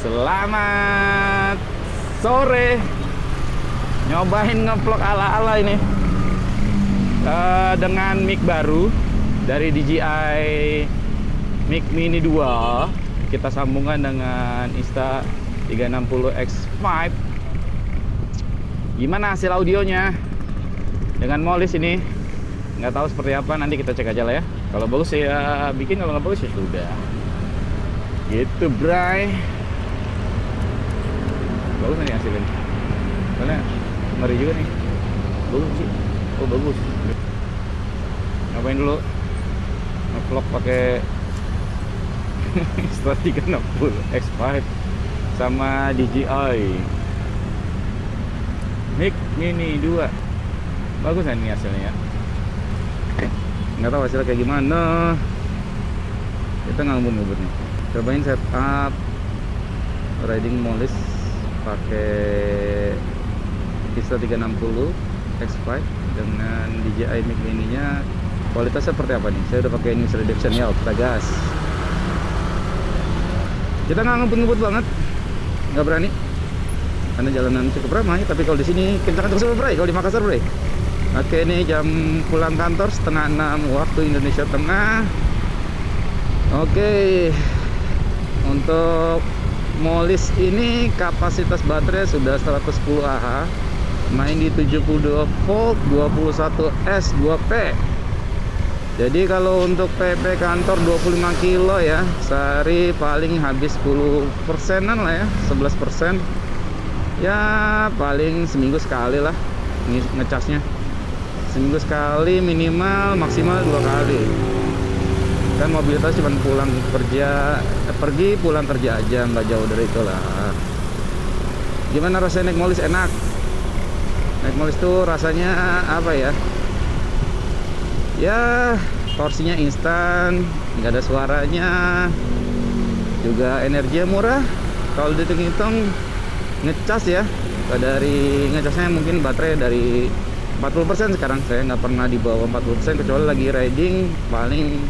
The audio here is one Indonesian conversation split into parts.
Selamat sore. Nyobain ngevlog ala-ala ini dengan mic baru dari DJI Mic Mini 2. Kita sambungkan dengan Insta360X5. Gimana hasil audionya dengan Molis ini? Nggak tahu seperti apa, nanti kita cek aja lah ya. Kalau bagus ya bikin, kalau nggak bagus ya sudah. Gitu, Bray. Bagus nih hasilnya. Soalnya ngeri juga nih. Bagus sih. Oh, bagus. Ngapain dulu? Nge-vlog pakai Insta360X5 sama DJI Mic Mini 2. Bagus kan nih hasilnya ya. Nggak tahu hasilnya kayak gimana. Kita ngebut-ngebut nih. Cobain setup riding Molis pakai Insta360X5 dengan DJI Mic Mini-nya. Kualitasnya seperti apa nih? Saya udah pakai noise reduction ya, kita gas. Kita nggak ngebut-ngebut banget, nggak berani. Karena jalanan cukup ramai, tapi kalau di sini kencang terus, Bray. Kalau di Makassar, Bray. Oke, ini jam pulang kantor setengah 6 waktu Indonesia Tengah. Oke, untuk Molis ini kapasitas baterai sudah 110 Ah, main di 72 volt, 21 S 2P. Jadi kalau untuk PP kantor 25 kilo ya, sehari paling habis 10%-an lah ya, 11%. Ya paling seminggu sekali lah ngecasnya. Seminggu sekali minimal, maksimal 2 kali. Kan mobilitas cuma pulang kerja, pergi pulang kerja aja, nggak jauh dari itu lah. Gimana rasanya naik Molis? Enak. Naik Molis tuh rasanya apa ya? Ya torsinya instan, nggak ada suaranya, juga energinya murah. Kalau dihitung-hitung ngecas ya, dari ngecasnya mungkin baterai dari 40% sekarang. Saya nggak pernah di bawah 40%, kecuali lagi riding paling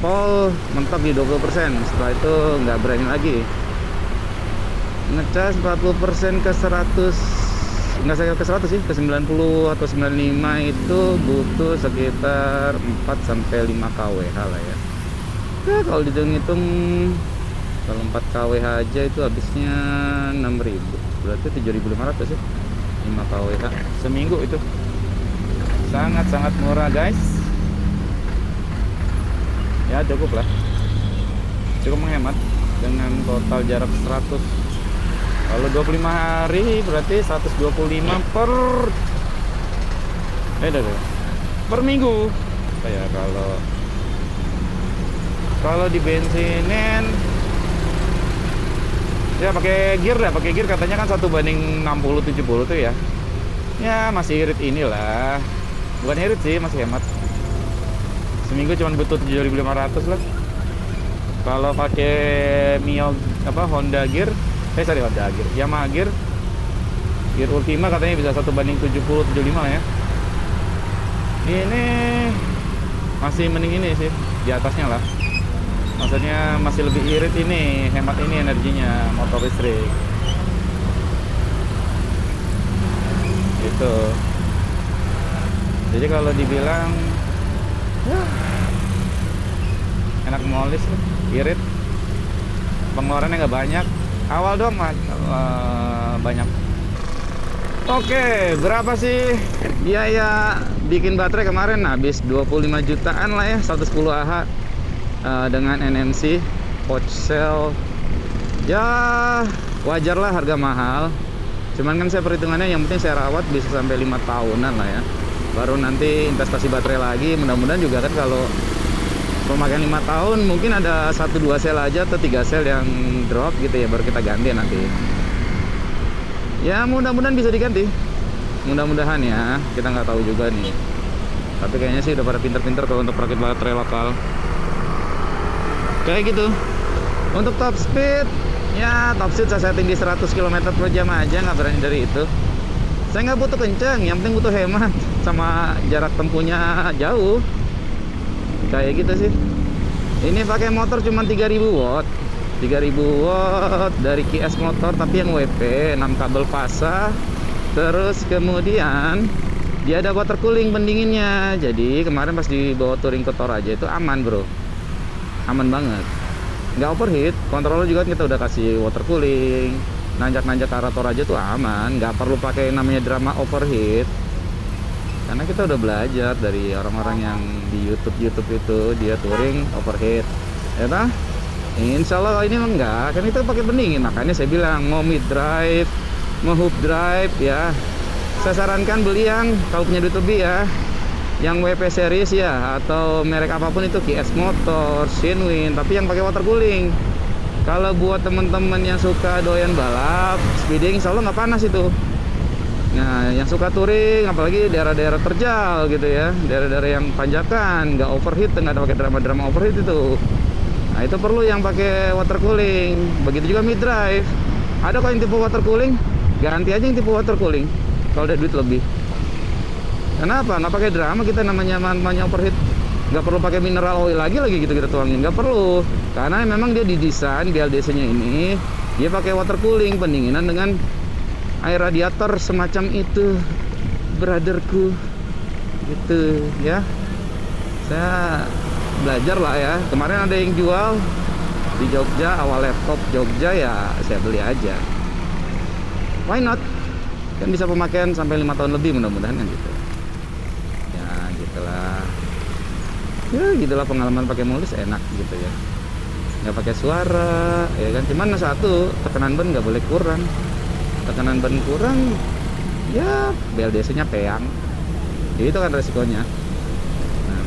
full mentok di 20%. Setelah itu nggak berani lagi. Ngecas 40% ke 100, nggak saya ke 100 sih, ke 90 atau 95 itu butuh sekitar 4-5 kWh lah ya. Ya kalau dihitung-hitung, kalau 4 kWh aja itu habisnya 6.000, berarti 7.500 ya, 5 kWh seminggu. Itu sangat-sangat murah, guys. Ya cukup lah, cukup menghemat dengan total jarak 100. Kalau 25 hari berarti 125 per minggu. Ya kalau di bensinin ya pakai gear dah, pakai gear katanya kan 1:60-70 tuh ya. Ya masih irit inilah. Bukan irit sih, masih hemat. Seminggu cuma butuh 7.500 lah. Kalau pakai Honda gear, Yamaha gear Ultima katanya bisa 1:70-75 lah ya. Ini masih mending ini sih, di atasnya lah. Maksudnya masih lebih irit ini, hemat ini energinya, motor listrik. Gitu. Jadi kalau dibilang ya, enak Molis, irit, pengeluarannya nggak banyak. Awal doang banyak. Oke, berapa sih biaya bikin baterai kemarin? Habis 25 jutaan lah ya, 110 Ah dengan NMC pouch cell. Ya wajar lah harga mahal. Cuman kan saya perhitungannya yang penting saya rawat bisa sampai 5 tahunan lah ya. Baru nanti investasi baterai lagi. Mudah-mudahan juga kan kalau pemakaian 5 tahun mungkin ada 1-2 sel aja atau 3 sel yang drop gitu ya, baru kita ganti nanti. Ya mudah-mudahan bisa diganti, mudah-mudahan ya, kita nggak tahu juga nih. Tapi kayaknya sih udah pada pinter-pinter kalau untuk perakit baterai lokal kayak gitu. Untuk top speed, ya top speed saya setting di 100 km per jam aja, nggak berani dari itu. Saya nggak butuh kenceng, yang penting butuh hemat sama jarak tempuhnya jauh. Kayak gitu sih. Ini pakai motor cuma 3000 watt. 3000 watt dari QS motor tapi yang WP, 6 kabel fasa. Terus kemudian dia ada water cooling pendinginnya. Jadi kemarin pas dibawa touring ke Toraja itu aman bro, aman banget, nggak overheat. Controller juga kita udah kasih water cooling, nanjak-nanjak ke arah Toraja tuh aman, nggak perlu pakai namanya drama overheat. Karena kita udah belajar dari orang-orang yang di YouTube itu dia touring overheat, ya toh? Insya Allah ini enggak, kan itu pakai pendingin. Makanya saya bilang mau mid drive, mau hub drive ya, saya sarankan beli yang kalau punya duit lebih ya, yang WP series ya, atau merek apapun itu, QS motor, Shinwin, tapi yang pakai water cooling. Kalau buat teman-teman yang suka doyan balap, speeding, insya Allah nggak panas itu. Nah, yang suka touring, apalagi daerah-daerah terjal gitu ya, daerah-daerah yang panjakan, nggak overheat, nggak ada pakai drama-drama overheat itu. Nah, itu perlu yang pakai water cooling. Begitu juga mid drive. Ada kok yang tipe water cooling, ganti aja yang tipe water cooling kalau ada duit lebih. Kenapa? Nggak pakai drama kita, namanya overheat. Nggak perlu pakai mineral oil lagi gitu kita tuangin, nggak perlu. Karena memang dia didesain BLDC-nya ini, dia pakai water cooling, pendinginan dengan air radiator semacam itu, brotherku. Gitu ya. Saya belajar lah ya. Kemarin ada yang jual di Jogja, awal laptop Jogja ya, saya beli aja. Why not? Kan bisa pemakaian sampai 5 tahun lebih mudah-mudahan kan gitu. Ya gitulah. Ya gitulah pengalaman pakai mulus, enak gitu ya. Nggak pakai suara, ya kan. Cuman satu, tekanan ban nggak boleh kurang. Tekanan ban kurang, ya BLDC-nya peyang. Jadi itu kan resikonya.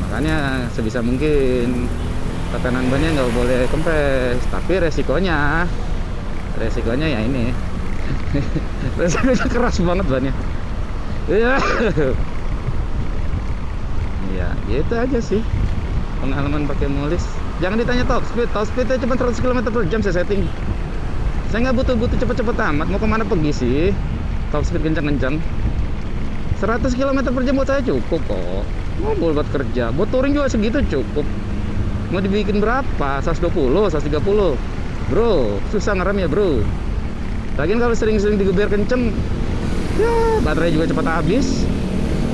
Makanya sebisa mungkin tekanan bannya nggak boleh kempes, tapi resikonya ya ini resikonya keras banget bannya. Iya. Iya, gitu aja sih pengalaman pakai mulus. Jangan ditanya top speednya cuma 100 km/jam saya setting. Saya nggak butuh cepet-cepet amat. Mau kemana pergi sih? Top speed kencang-kencang 100 km/jam buat saya cukup kok. Mobil buat kerja, buat touring juga segitu cukup. Mau dibikin berapa? 120, 130 bro, susah ngerem ya bro. Lagian kalau sering-sering digeber kenceng, ya baterai juga cepat habis.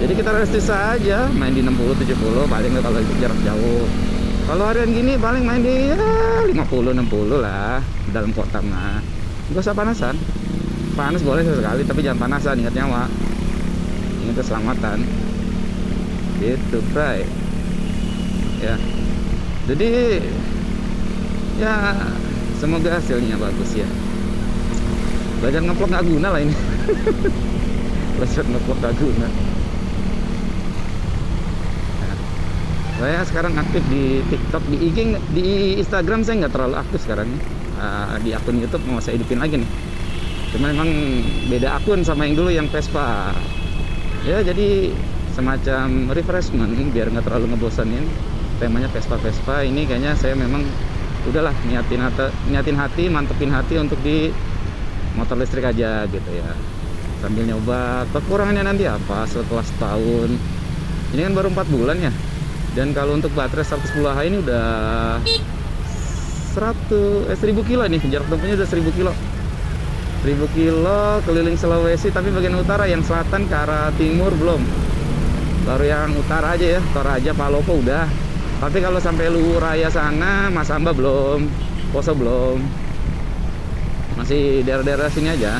Jadi kita realistis saja, main di 60, 70 paling kalau jarak jauh. Kalau harian gini paling main di ya, 50, 60 lah dalam kota mah. Gak usah panasan. Panas boleh sesekali, tapi jangan panasan, ingat nyawa, ingat keselamatan. Gitu bray ya. Jadi ya semoga hasilnya bagus ya. Belajar ngevlog nggak guna lah ini. Belajar ngevlog nggak guna. Nah, saya sekarang aktif di TikTok, di IG, di Instagram saya nggak terlalu aktif sekarang. Di akun YouTube mau saya hidupin lagi nih. Cuma memang beda akun sama yang dulu yang Vespa. Ya jadi semacam refreshment biar nggak terlalu ngebosanin. Temanya Vespa ini kayaknya saya memang udahlah niatin hati, mantepin hati untuk di motor listrik aja gitu ya, sambil nyoba kekurangannya nanti apa setelah setahun. Ini kan baru 4 bulan ya, dan kalau untuk baterai 110 Ah ini udah 1000 kilo nih, jarak tempuhnya udah 1000 kilo. 1000 kilo keliling Sulawesi, tapi bagian utara, yang selatan ke arah timur belum. Baru yang utara aja ya, Toraja, Palopo udah. Tapi kalau sampai Luhur Raya sana, Mas Amba belum, Poso belum. Masih daerah-daerah sini aja.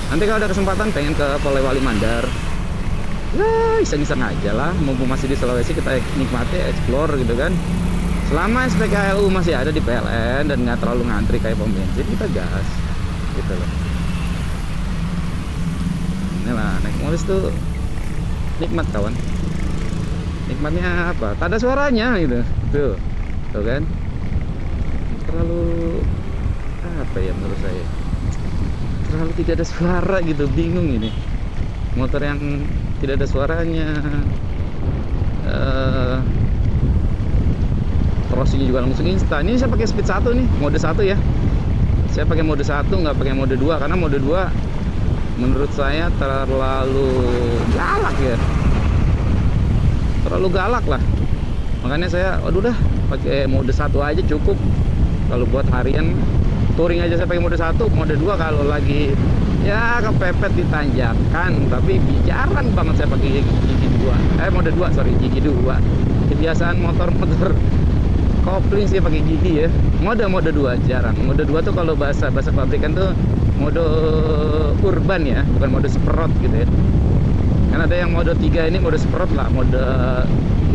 Nanti kalau ada kesempatan pengen ke Polewali Mandar. Ya, iseng-iseng aja lah. Mumpung masih di Sulawesi, kita nikmati, explore gitu kan. Selama SPKLU masih ada di PLN dan nggak terlalu ngantri kayak pom bensin, kita gas gitu loh. Inilah naik mulus tuh nikmat kawan. Nikmatnya apa? Tak ada suaranya gitu. Tuh kan. Terlalu apa ya menurut saya? Terlalu tidak ada suara gitu, bingung ini. Motor yang tidak ada suaranya. Crossingnya juga langsung instan. Ini saya pakai speed 1 nih, mode 1 ya. Saya pakai mode 1, nggak pakai mode 2 karena mode 2 menurut saya terlalu galak ya. Terlalu galak lah. Makanya saya waduh dah pakai mode 1 aja cukup. Kalau buat harian touring aja saya pakai mode 1, mode 2 kalau lagi ya kepepet di tanjakan. Tapi jarang banget saya pakai gigi 2. Mode 2, sorry, gigi 2. Kebiasaan motor-motor kopling sih pakai gigi ya. Mode 2 jarang. Mode 2 tuh kalau bahasa pabrikan tuh mode urban ya, bukan mode sprot gitu ya. Kan ada yang mode 3 ini mode sprot lah, mode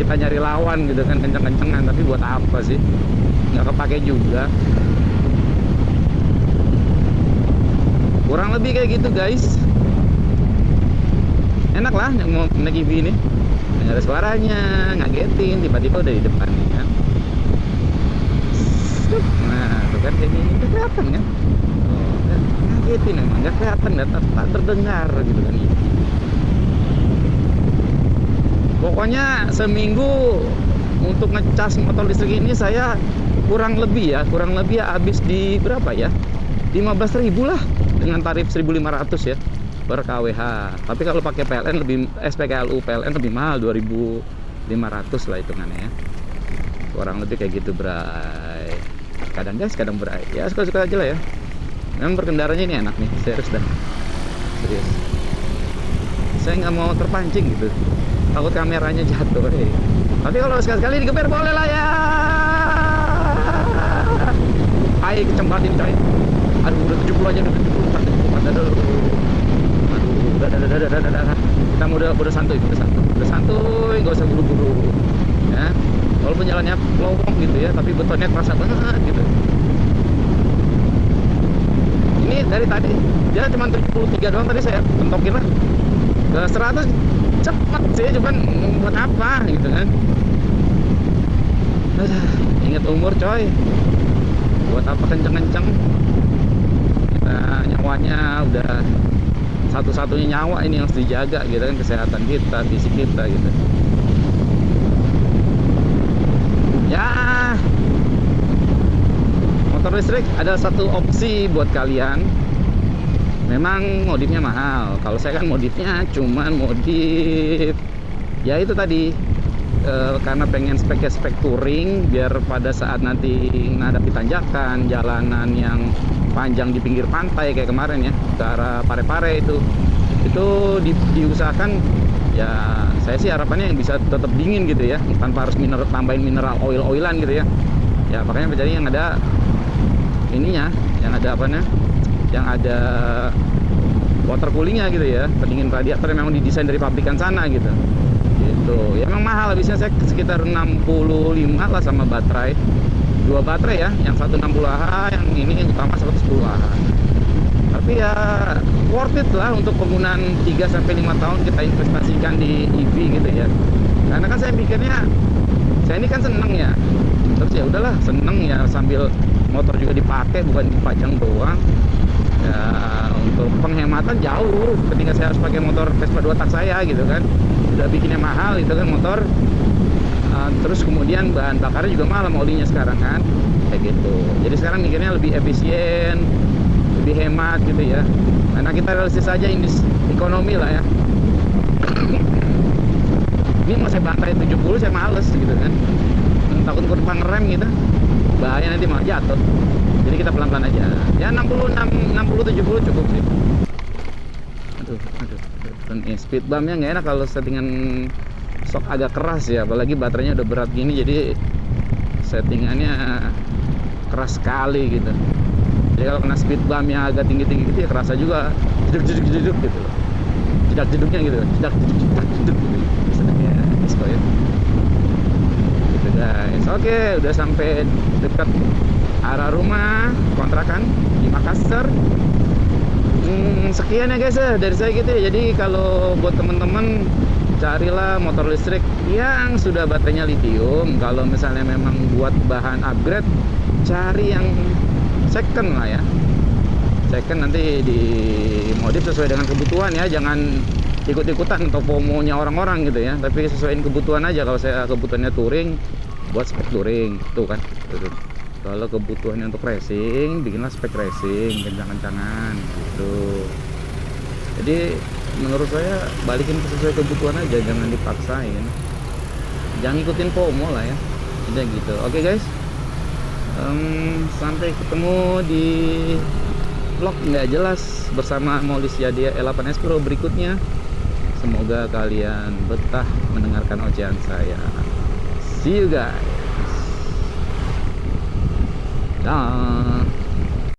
kita nyari lawan gitu kan, kenceng-kencengan. Tapi buat apa sih? Nggak kepake juga. Kurang lebih kayak gitu guys. Enak lah mau naik EV ini, nggak ada suaranya, ngagetin, tiba-tiba udah di depan nih kan. Nah tuh kan kayak gini, nggak kelihatan kan. Ngagetin emang, nggak kelihatan, tak terdengar gitu kan. Pokoknya seminggu untuk ngecas motor listrik ini saya kurang lebih ya habis di berapa ya, 15.000 lah dengan tarif 1.500 ya per kWh. Tapi kalau pakai PLN lebih, SPKLU PLN lebih mahal, 2.500 lah hitungannya ya. Kurang lebih kayak gitu bray. Kadang gas, kadang bray. Ya suka-suka aja lah ya. Memang berkendaranya ini enak nih, serius dah. Serius. Saya nggak mau terpancing gitu. Takut kameranya jatuh. Tapi kalau sekali-sekali digeber boleh lah ya. Ayo kecempatin coy. Aduh udah 70 aja, udah 74. Aduh. Udah. Kita udah santuy, nggak usah buru-buru. Ya. Walaupun jalannya lowong gitu ya, tapi betonnya terasa banget gitu. Ini dari tadi dia cuma 73 doang, tadi saya pentokin lah ke 100 cepat sih, cuman buat apa gitu kan. Ingat umur coy, buat apa kenceng-kenceng. Kita nyawanya udah satu-satunya nyawa ini yang harus dijaga gitu kan, kesehatan kita, fisik kita gitu ya. Motor listrik ada satu opsi buat kalian. Memang modifnya mahal. Kalau saya kan modifnya cuman modif ya itu tadi, karena pengen spek touring, biar pada saat nanti menghadapi tanjakan, jalanan yang panjang di pinggir pantai kayak kemarin ya, ke arah Parepare itu diusahakan ya. Saya sih harapannya yang bisa tetap dingin gitu ya, tanpa harus tambahin mineral oilan gitu ya. Ya makanya jadi yang ada ininya, yang ada apanya, yang ada water coolingnya gitu ya, pendingin radiator yang memang didesain dari pabrikan sana gitu. Ya memang mahal, habisnya saya sekitar 65 lah sama baterai, 2 baterai ya, yang satu 60 Ah, yang ini yang utama 110 Ah. Tapi ya worth it lah untuk penggunaan 3-5 tahun kita investasikan di EV gitu ya. Karena kan saya pikirnya, saya ini kan seneng ya, terus ya udahlah seneng ya, sambil motor juga dipakai, bukan dipajang doang ya. Untuk penghematan jauh ketika saya harus pakai motor Vespa 2 tak saya gitu kan, udah bikinnya mahal itu kan motor. Terus kemudian bahan bakarnya juga mahal, olinya sekarang kan kayak gitu. Jadi sekarang mikirnya lebih efisien, lebih hemat gitu ya, karena kita realistis aja ini ekonomi lah ya. Ini mau saya bantai 70 saya males gitu kan, takut kurang ngerem gitu, bahaya nanti malah jatuh. Jadi kita pelan-pelan aja ya, 60-70 cukup sih. Aduh. Speed bumpnya nggak enak kalau settingan sok agak keras ya, apalagi baterainya udah berat gini, jadi settingannya keras sekali gitu. Jadi kalau kena speed bump yang agak tinggi-tinggi gitu ya kerasa juga, jeduk gitu loh, jedak-jeduknya gitu, jedak-jeduk gitu. Misalnya disco ya gitu guys. Oke, udah sampai dekat arah rumah kontrakan di Makassar. Sekian ya guys ya dari saya gitu ya. Jadi kalau buat temen-temen, carilah motor listrik yang sudah baterainya lithium. Kalau misalnya memang buat bahan upgrade, cari yang second lah ya. Second nanti dimodif sesuai dengan kebutuhan ya, jangan ikut-ikutan atau FOMO-nya orang-orang gitu ya. Tapi sesuaiin kebutuhan aja. Kalau saya kebutuhannya touring, buat spek touring tuh kan. Kalau kebutuhannya untuk racing, bikinlah spek racing, kencang-kencangan gitu. Jadi menurut saya balikin sesuai kebutuhan aja, jangan dipaksain, jangan ikutin FOMO lah ya, udah gitu. Oke guys, Sampai ketemu di vlog nggak jelas bersama Molis Yadia E8S Pro berikutnya. Semoga kalian betah mendengarkan ocehan saya. See you guys. Dah.